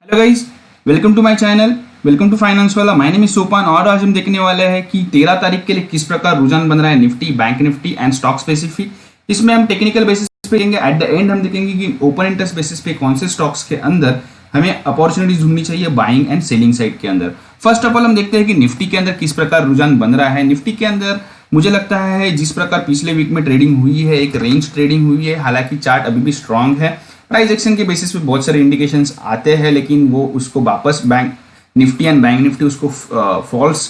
Hello guys, welcome to my channel. Welcome to finance वाला। My name is Sopan और आज हम देखने वाले हैं कि 13 तारीख के लिए किस प्रकार रुझान बन रहा है Nifty, bank Nifty and stock specific. इसमें हम टेक्निकल बेसिस पे देखेंगे। एट द एंड हम देखेंगे कि ओपन इंटरेस्ट बेसिस पे कौन से स्टॉक्स के अंदर हमें अपॉर्चुनिटीज ढूंढनी चाहिए बाइंग एंड सेलिंग साइड के अंदर। फर्स्ट ऑफ ऑल हम देखते हैं कि निफ्टी के अंदर किस प्रकार रुझान बन रहा है। निफ्टी के अंदर मुझे लगता है जिस प्रकार पिछले वीक में ट्रेडिंग हुई है, एक रेंज ट्रेडिंग हुई है। हालांकि चार्ट अभी भी स्ट्रांग है। प्राइस एक्शन के बेसिस पे बहुत सारे इंडिकेशंस आते हैं, लेकिन वो उसको वापस bank Nifty and bank Nifty उसको फॉल्स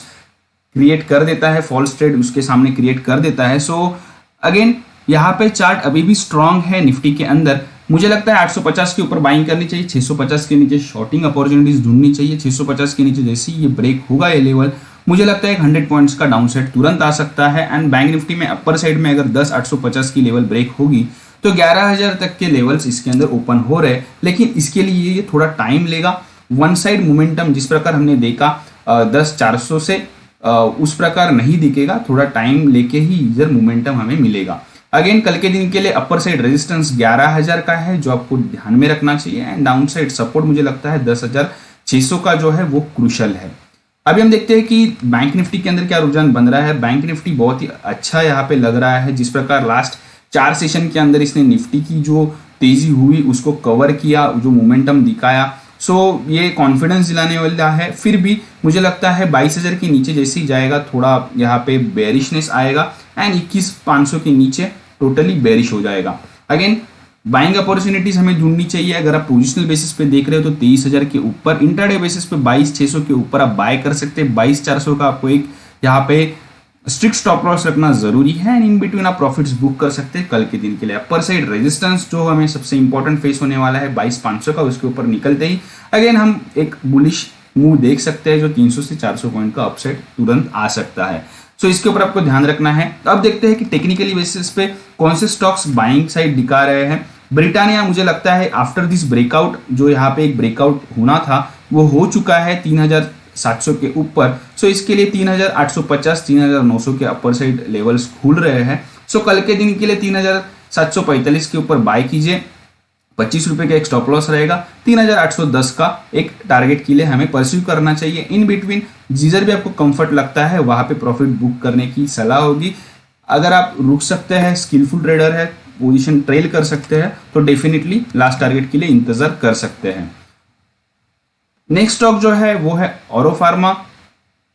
क्रिएट कर देता है, फॉल्स ट्रेड उसके सामने क्रिएट कर देता है। सो अगेन यहाँ पे चार्ट अभी भी स्ट्रांग है निफ्टी के अंदर। मुझे लगता है 850 के ऊपर बाइंग करनी चाहिए, 650 के नीचे शॉर्टिंग अपॉर्चुनिटीज ढूंढनी चाहिए। 650 के नीचे जैसे ही ये ब्रेक होगा ये लेवल, मुझे लगता है 100 पॉइंट्स का डाउन साइड तुरंत आ सकता है। एंड बैंक निफ्टी में अपर साइड में अगर 10,850 की लेवल ब्रेक होगी तो 11,000 तक के लेवल्स इसके अंदर ओपन हो रहे हैं, लेकिन इसके लिए ये थोड़ा टाइम लेगा। वन साइड मोमेंटम जिस प्रकार हमने देखा 10,400 से उस प्रकार नहीं दिखेगा, थोड़ा टाइम लेके ही इधर मोमेंटम हमें मिलेगा। अगेन कल के दिन के लिए अपर साइड रेजिस्टेंस 11,000 का है जो आपको ध्यान में रखना चाहिए। एंड डाउन साइड सपोर्ट मुझे लगता है 10,600 का जो है वो क्रूशल है। अभी हम देखते हैं कि बैंक निफ्टी के अंदर क्या रुझान बन रहा है। बैंक निफ्टी बहुत ही अच्छा यहाँ पे लग रहा है। जिस प्रकार लास्ट 4 सेशन के अंदर इसने निफ्टी की जो तेजी हुई उसको कवर किया, जो मोमेंटम दिखाया, सो ये कॉन्फिडेंस दिलाने वाला है। फिर भी मुझे लगता है 22,000 के नीचे जैसे ही जाएगा थोड़ा यहाँ पे बेरिशनेस आएगा एंड 21,500 के नीचे टोटली बेरिश हो जाएगा। अगेन बाइंग अपॉर्चुनिटीज हमें ढूंढनी चाहिए। अगर आप पोजिशनल बेसिस पे देख रहे हो तो 23,000 के ऊपर, इंटरडे बेसिस पे 22,600 के ऊपर आप बाय कर सकते हैं। 22,400 का आपको एक यहाँ पे स्ट्रिक्ट स्टॉप लॉस रखना जरूरी है एंड इन बिटवीन आप प्रॉफिट्स बुक कर सकते हैं कल के दिन के लिए। अपर साइड रेजिस्टेंस जो हमें सबसे इंपॉर्टेंट फेस होने वाला है 22,500 का, उसके ऊपर निकलते ही अगेन हम एक बुलिश मूव देख सकते हैं जो 300 से 400 पॉइंट का अपसाइड तुरंत आ सकता है। सो इसके ऊपर आपको ध्यान रखना है। अब देखते हैं कि टेक्निकली बेसिस पे कौन से स्टॉक्स बाइंग साइड दिखा रहे हैं। ब्रिटानिया मुझे लगता है आफ्टर दिस ब्रेकआउट, जो यहाँ पे एक ब्रेकआउट होना था वो हो चुका है 3,700 के ऊपर। सो इसके लिए 3,850 3,900 के अपर साइड लेवल्स खुल रहे हैं। सो कल के दिन के लिए 3,745 के ऊपर बाय कीजिए। 25 रुपए का एक स्टॉप लॉस रहेगा। 3,810 का एक टारगेट के लिए हमें परस्यू करना चाहिए। इन बिटवीन जिधर भी आपको कंफर्ट लगता है वहां पे प्रॉफिट बुक करने की सलाह होगी। अगर आप रुक सकते हैं, स्किलफुल ट्रेडर है, पोजीशन ट्रेल कर सकते हैं, तो डेफिनेटली लास्ट टारगेट के लिए इंतजार कर सकते हैं। नेक्स्ट स्टॉक जो है वो है ऑरो फार्मा।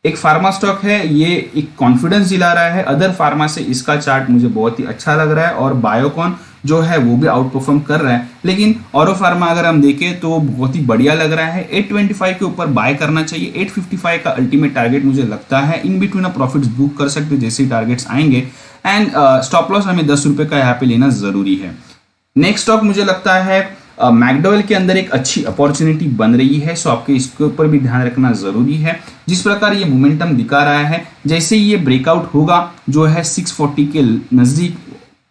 एक फार्मा स्टॉक है, ये एक कॉन्फिडेंस दिला रहा है अदर फार्मा से। इसका चार्ट मुझे बहुत ही अच्छा लग रहा है और बायोकॉन जो है वो भी आउट परफॉर्म कर रहा है। लेकिन ऑरो फार्मा अगर हम देखें तो बहुत ही बढ़िया लग रहा है। 825 के ऊपर बाय करना चाहिए। 855 का अल्टीमेट टारगेट मुझे लगता है। इन बिटवीन आप प्रॉफिट्स बुक कर सकते हैं जैसे ही टारगेट्स आएंगे। एंड स्टॉप लॉस हमें 10 रुपए का यहाँ पे लेना जरूरी है। नेक्स्ट स्टॉक मुझे लगता है मैकडोवेल के अंदर एक अच्छी अपॉर्चुनिटी बन रही है। सो आपके इसके ऊपर भी ध्यान रखना जरूरी है। जिस प्रकार ये मोमेंटम दिखा रहा है, जैसे ही ये ब्रेकआउट होगा जो है 640 के नजदीक,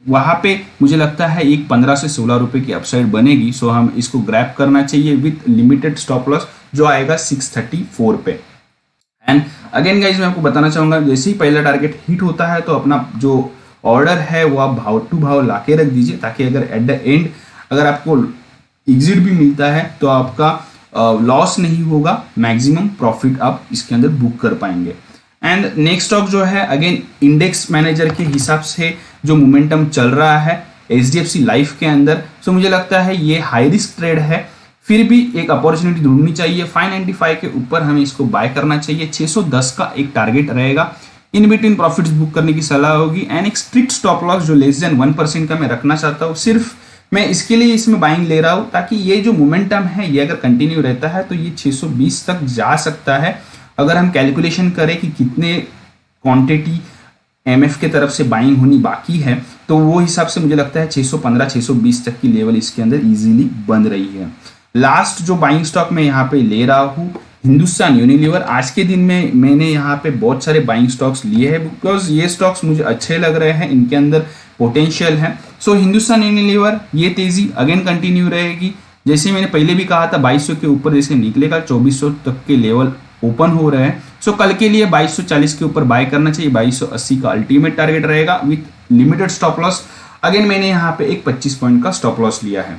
वहां पे मुझे लगता है एक 15 से 16 रुपए की अपसाइड बनेगी। सो हम इसको ग्रैब करना चाहिए विथ लिमिटेड स्टॉप लॉस जो आएगा 634 पे। एंड अगेन गाइज मैं आपको बताना चाहूंगा, जैसे ही पहला टारगेट हिट होता है तो अपना जो ऑर्डर है वो आप भाव टू भाव लाके रख दीजिए, ताकि अगर एट द एंड अगर आपको एग्जिट भी मिलता है तो आपका लॉस नहीं होगा, मैक्सिमम प्रॉफिट आप इसके अंदर बुक कर पाएंगे। एंड नेक्स्ट स्टॉक जो है अगेन इंडेक्स मैनेजर के हिसाब से जो मोमेंटम चल रहा है HDFC लाइफ के अंदर, सो मुझे लगता है ये हाई रिस्क ट्रेड है। फिर भी एक अपॉर्चुनिटी ढूंढनी चाहिए। 595 के ऊपर हमें इसको बाय करना चाहिए। 610 का एक टारगेट रहेगा। इन बिटवीन प्रॉफिट्स बुक करने की सलाह होगी। एंड एक स्ट्रिक्ट स्टॉप लॉस जो लेस देन 1% का मैं रखना चाहता हूँ। सिर्फ मैं इसके लिए इसमें बाइंग ले रहा हूँ ताकि ये जो मोमेंटम है ये अगर कंटिन्यू रहता है तो ये 620 तक जा सकता है। अगर हम कैलकुलेशन करें कि कितने क्वांटिटी MF के तरफ से बाइंग होनी बाकी है तो वो हिसाब से मुझे लगता है 615 620 तक की लेवल इसके अंदर इजीली बन रही है। लास्ट जो बाइंग स्टॉक मैं यहाँ पे ले रहा हूँ हिंदुस्तान यूनिलीवर। आज के दिन में मैंने यहाँ पे बहुत सारे बाइंग स्टॉक्स लिए हैं बिकॉज ये स्टॉक्स मुझे अच्छे लग रहे हैं, इनके अंदर पोटेंशियल है। सो हिंदुस्तान यूनिलीवर ये तेजी अगेन कंटिन्यू रहेगी। जैसे मैंने पहले भी कहा था 2200 के ऊपर जैसे निकलेगा 2400 तक के लेवल ओपन हो रहे हैं। सो कल के लिए 2240 के ऊपर बाय करना चाहिए। 2280 का अल्टीमेट टारगेट रहेगा with limited stop loss. Again मैंने यहाँ पे एक 25 पॉइंट का स्टॉप लॉस लिया है।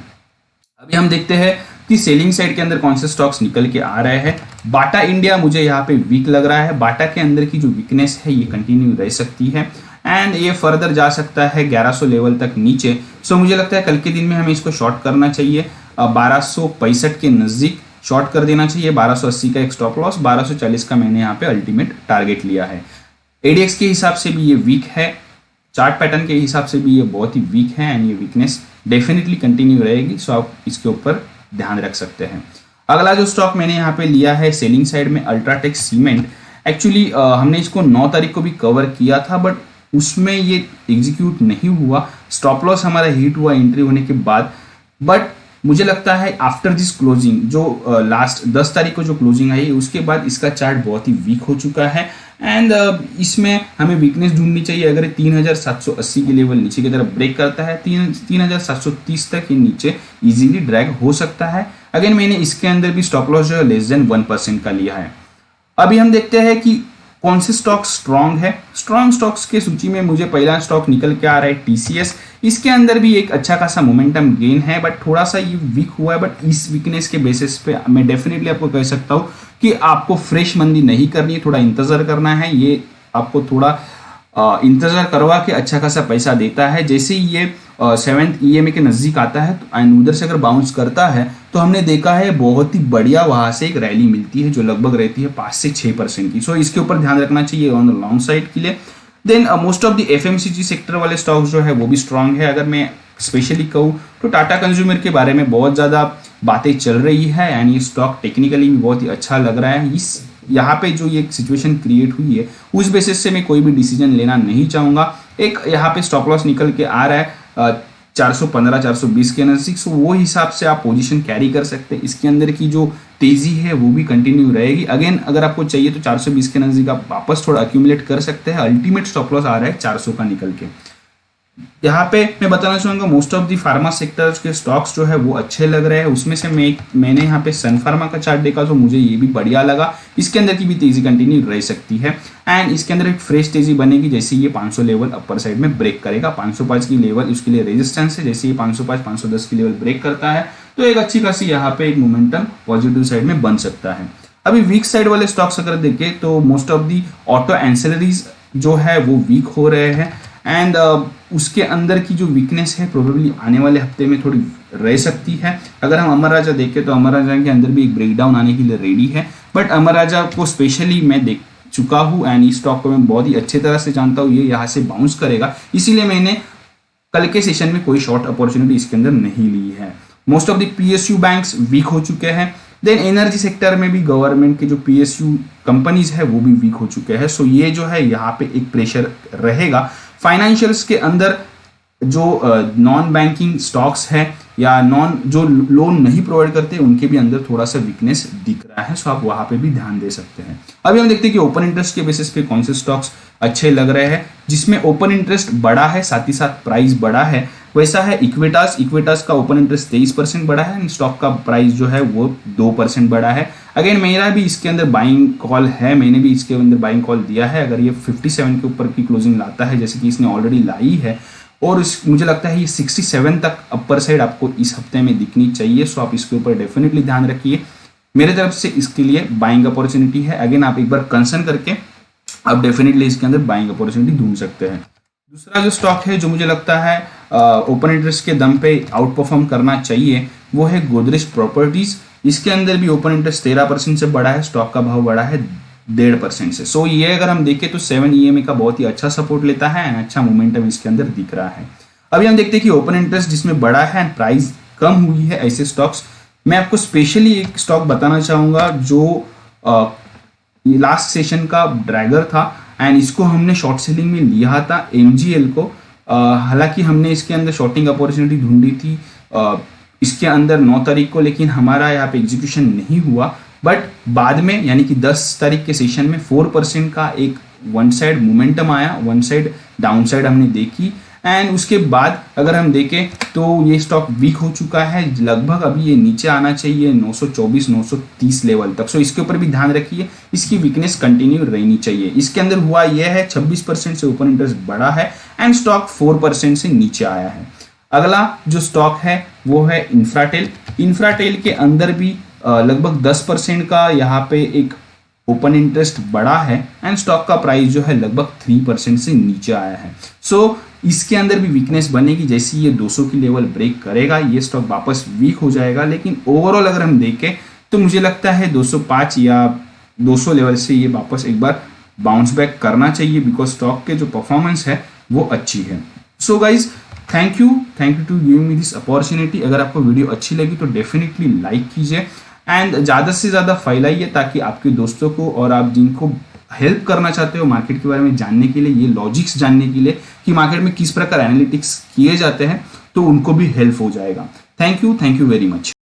अभी हम देखते हैं कि सेलिंग साइड के अंदर कौन से स्टॉक्स निकल के आ रहे हैं। बाटा इंडिया मुझे यहाँ पे वीक लग रहा है, बाटा के अंदर की जो वीकनेस है ये कंटिन्यू रह सकती है एंड ये फर्दर जा सकता है 1100 लेवल तक नीचे। सो मुझे लगता है कल के दिन में हमें इसको शॉर्ट करना चाहिए, 1265 के नज़दीक शॉर्ट कर देना चाहिए। 1280 का एक स्टॉप लॉस, 1240 का मैंने यहाँ पे अल्टीमेट टारगेट लिया है। एडीएक्स के हिसाब से भी ये वीक है, चार्ट पैटर्न के हिसाब से भी ये बहुत ही वीक है एंड ये वीकनेस डेफिनेटली कंटिन्यू रहेगी। सो आप इसके ऊपर ध्यान रख सकते हैं। अगला जो स्टॉक मैंने यहाँ पे लिया है सेलिंग साइड में, अल्ट्राटेक सीमेंट। एक्चुअली हमने इसको 9 तारीख को भी कवर किया था बट उसमें ये एग्जीक्यूट नहीं हुआ, स्टॉप लॉस हमारा हिट हुआ एंट्री होने के बाद। बट मुझे लगता है आफ्टर दिस क्लोजिंग जो लास्ट 10 तारीख को जो क्लोजिंग आई उसके बाद इसका चार्ट बहुत ही वीक हो चुका है एंड इसमें हमें वीकनेस ढूंढनी चाहिए। अगर 3780 के लेवल नीचे की तरफ ब्रेक करता है 3730 तक ये नीचे इजीली ड्रैग हो सकता है। अगेन मैंने इसके अंदर भी स्टॉप लॉस जो है लेस देन 1% का लिया है। अभी हम देखते हैं कि कौन से स्टॉक स्ट्रांग है। स्ट्रांग स्टॉक्स के सूची में मुझे पहला स्टॉक निकल के आ रहा है टीसीएस। इसके अंदर भी एक अच्छा खासा मोमेंटम गेन है बट थोड़ा सा ये वीक हुआ है। बट इस वीकनेस के बेसिस पे मैं डेफिनेटली आपको कह सकता हूँ कि आपको फ्रेश मंदी नहीं करनी है, थोड़ा इंतजार करना है। ये आपको थोड़ा इंतजार करवा के अच्छा खासा पैसा देता है। जैसे ही ये 7th EMA के नज़दीक आता है एंड उधर से अगर बाउंस करता है तो हमने देखा है बहुत ही बढ़िया वहां से एक रैली मिलती है जो लगभग रहती है 5 से 6% की। सो इसके ऊपर ध्यान रखना चाहिए ऑन द लॉन्ग साइड के लिए। Then most of the FMCG sector वाले स्टॉक्स जो है वो भी स्ट्रांग है। अगर मैं स्पेशली कहूँ तो टाटा कंज्यूमर के बारे में बहुत ज़्यादा बातें चल रही है एंड ये स्टॉक टेक्निकली भी बहुत ही अच्छा लग रहा है। इस यहाँ पे जो ये सिचुएशन क्रिएट हुई है उस बेसिस से मैं कोई भी डिसीजन लेना नहीं चाहूँगा। एक यहाँ पे स्टॉप लॉस निकल के आ रहा है 415 420 के नज़दीक, सो वो हिसाब से आप पोजीशन कैरी कर सकते हैं। इसके अंदर की जो तेजी है वो भी कंटिन्यू रहेगी। अगेन अगर आपको चाहिए तो 420 के नज़दीक आप वापस थोड़ा अक्यूमुलेट कर सकते हैं। अल्टीमेट स्टॉप लॉस आ रहा है 400 का निकल के। यहाँ पे मैं बताना चाहूँगा most of the pharma sectors के स्टॉक्स जो है वो अच्छे लग रहे हैं। उसमें से मैंने यहाँ पे सन फार्मा का चार्ट देखा तो मुझे ये भी बढ़िया लगा। इसके अंदर की भी तेजी कंटिन्यू रह सकती है एंड इसके अंदर एक फ्रेश तेजी बनेगी जैसे ये 500 लेवल अपर साइड में ब्रेक करेगा। 505 की लेवल उसके लिए रेजिस्टेंस है, जैसे ये 505 510 की लेवल ब्रेक करता है तो एक अच्छी खासी यहाँ पे एक मोमेंटम पॉजिटिव साइड में बन सकता है। अभी वीक साइड वाले स्टॉक्स अगर देखें तो most of the auto ancillaries जो है वो वीक हो रहे हैं एंड उसके अंदर की जो वीकनेस है प्रोबेबली आने वाले हफ्ते में थोड़ी रह सकती है। अगर हम अमर राजा देखें तो अमर राजा के अंदर भी एक ब्रेकडाउन आने के लिए रेडी है बट अमर राजा को स्पेशली मैं देख चुका हूँ एंड इस स्टॉक को मैं बहुत ही अच्छे तरह से जानता हूँ, ये यहाँ से बाउंस करेगा, इसीलिए मैंने कल के सेशन में कोई शॉर्ट अपॉर्चुनिटी इसके अंदर नहीं ली है। Most of the PSU banks weak हो चुके हैं। देन एनर्जी सेक्टर में भी गवर्नमेंट के जो PSU कंपनीज है वो भी वीक हो चुके हैं। सो ये जो है यहाँ पे एक प्रेशर रहेगा। फाइनेंशियल्स के अंदर जो नॉन बैंकिंग स्टॉक्स है या जो लोन नहीं प्रोवाइड करते उनके भी अंदर थोड़ा सा वीकनेस दिख रहा है। सो आप वहां पे भी ध्यान दे सकते हैं। अभी हम देखते हैं कि ओपन इंटरेस्ट के बेसिस पे कौन से स्टॉक्स अच्छे लग रहे हैं जिसमें ओपन इंटरेस्ट बड़ा है साथ ही साथ प्राइस बड़ा है। वैसा है इक्विटास का ओपन इंटरेस्ट 23% बढ़ा है एंड स्टॉक का प्राइस जो है वो 2% बढ़ा है। अगेन मेरा भी इसके अंदर बाइंग कॉल है, मैंने भी इसके अंदर बाइंग कॉल दिया है। अगर ये 57 के ऊपर की क्लोजिंग लाता है जैसे कि इसने ऑलरेडी लाई है और मुझे लगता है ये 67 तक अपर साइड आपको इस हफ्ते में दिखनी चाहिए। सो आप इसके ऊपर डेफिनेटली ध्यान रखिए। मेरे तरफ से इसके लिए बाइंग अपॉर्चुनिटी है। अगेन आप एक बार कंसर्न करके आप डेफिनेटली इसके अंदर बाइंग अपॉर्चुनिटी ढूंढ सकते हैं। दूसरा जो स्टॉक है जो मुझे लगता है ओपन इंटरेस्ट के दम पे आउट परफॉर्म करना चाहिए वो है गोदरेज प्रॉपर्टीज। इसके अंदर भी ओपन इंटरेस्ट 13% से बढ़ा है, स्टॉक का भाव बढ़ा है 1.5% से। सो ये अगर हम देखें तो 7 EMA का बहुत ही अच्छा सपोर्ट लेता है एंड अच्छा मोमेंटम इसके अंदर दिख रहा है। अभी हम देखते हैं कि ओपन इंटरेस्ट जिसमें बढ़ा है एंड प्राइस कम हुई है ऐसे स्टॉक्स। मैं आपको स्पेशली एक स्टॉक बताना चाहूंगा जो लास्ट सेशन का ड्रैगर था एंड इसको हमने शॉर्ट सेलिंग में लिया था MGL को। हालांकि हमने इसके अंदर शॉर्टिंग अपॉर्चुनिटी ढूंढी थी इसके अंदर 9 तारीख को, लेकिन हमारा यहाँ पे एग्जीक्यूशन नहीं हुआ। बट बाद में यानी कि 10 तारीख के सेशन में 4% का एक वन साइड मोमेंटम आया, वन साइड डाउन साइड हमने देखी एंड उसके बाद अगर हम देखें तो ये स्टॉक वीक हो चुका है। लगभग अभी ये नीचे आना चाहिए 924 930 लेवल तक। सो इसके ऊपर भी ध्यान रखिए, इसकी वीकनेस कंटिन्यू रहनी चाहिए। इसके अंदर हुआ यह है 26% से ओपन इंटरेस्ट बढ़ा है एंड स्टॉक 4% से नीचे आया है। अगला जो स्टॉक है वो है इंफ्राटेल। इंफ्राटेल के अंदर भी लगभग 10% का यहाँ पे एक ओपन इंटरेस्ट बढ़ा है एंड स्टॉक का प्राइस जो है लगभग 3% से नीचे आया है। सो इसके अंदर भी वीकनेस बनेगी, जैसे ये 200 की लेवल ब्रेक करेगा ये स्टॉक वापस वीक हो जाएगा। लेकिन ओवरऑल अगर हम देखें तो मुझे लगता है 205 या 200 लेवल से ये वापस एक बार बाउंस बैक करना चाहिए, बिकॉज स्टॉक के जो परफॉर्मेंस है वो अच्छी है। So guys thank you to giving me this opportunity. अगर आपको वीडियो अच्छी लगी तो डेफिनेटली लाइक कीजिए एंड ज़्यादा से ज़्यादा फैलाइए, ताकि आपके दोस्तों को और आप जिनको हेल्प करना चाहते हो मार्केट के बारे में जानने के लिए, ये लॉजिक्स जानने के लिए कि मार्केट में किस प्रकार एनालिटिक्स किए जाते हैं, तो उनको भी हेल्प हो जाएगा। Thank you very much.